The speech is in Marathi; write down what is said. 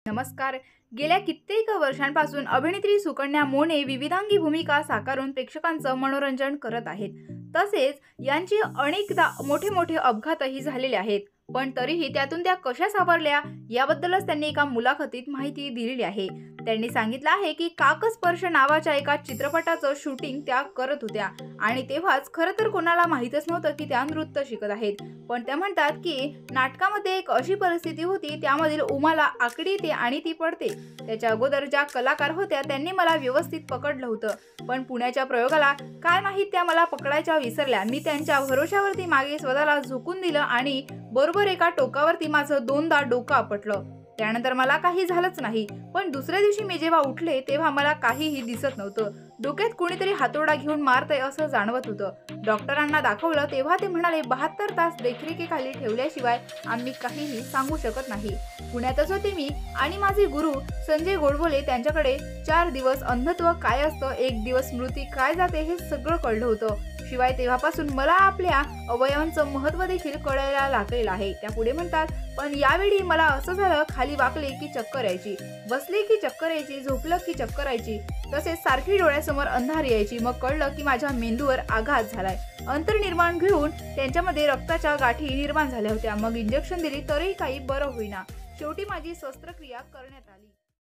नमस्कार. गेल्या कित्येक वर्षांपासून अभिनेत्री सुकन्या मोने विविधांगी भूमिका साकारून प्रेक्षकांचं मनोरंजन करत आहेत. तसेच यांची अनेकदा मोठे मोठे अपघातही झालेले आहेत. पण तरीही त्यातून त्या कशा सावरल्या याबद्दलच त्यांनी एका मुलाखतीत माहिती दिलेली आहे. त्यांनी सांगितलं आहे की काकस्पर्श नावाच्या एका चित्रपटाचं शूटिंग त्या करत होत्या आणि तेव्हाच खरं तर कोणाला माहीतच नव्हतं की त्या नृत्य शिकत आहेत. पण त्या म्हणतात की नाटकामध्ये एक अशी परिस्थिती होती त्यामधील उमाला आकडी येते आणि ती पडते. त्याच्या अगोदर ज्या कलाकार होत्या त्यांनी मला व्यवस्थित पकडलं होतं, पण पुण्याच्या प्रयोगाला काय माहीत त्या मला पकडायच्या विसरल्या. मी त्यांच्या भरोशावरती मागे स्वतःला झोकून दिलं आणि बरोबर एका टोकावरती माझं दोनदा डोकं आपटलं. त्यानंतर मला काही झालंच नाही. पण दुसऱ्या दिवशी मी जेव्हा उठले तेव्हा मला काहीही दिसत नव्हतं. डोक्यात कोणीतरी हातोडा घेऊन मारतंय असं जाणवत होतं. डॉक्टरांना दाखवलं तेव्हा ते म्हणाले 72 तास देखरेखीखाली ठेवल्याशिवाय आम्ही काहीही सांगू शकत नाही. पुण्यातच होते मी आणि माझे गुरु संजय गोडबोले त्यांच्याकडे 4 दिवस अंधत्व काय असतं, 1 दिवस स्मृती काय जाते हे सगळं कळलं होतं. शिवाय तेव्हापासून मला आपल्या अवयवांचं महत्त्व देखील कळायला लागलेलं आहे. त्या पुढे म्हणतात, पण यावेळी मला असं झालं, खाली वाकले की चक्कर यायची, बसले की चक्कर यायची, झोपलं की चक्कर यायची, तसेच सारखी डोळ्यासमोर अंधार यायची. मग कळलं की माझ्या मेंदूवर आघात झालाय. अंतर निर्माण घेऊन त्यांच्यामध्ये रक्ताच्या गाठी निर्माण झाल्या होत्या. मग इंजेक्शन दिली तरीही काही बरं होईना. शेवटी माझी शस्त्रक्रिया करण्यात आली.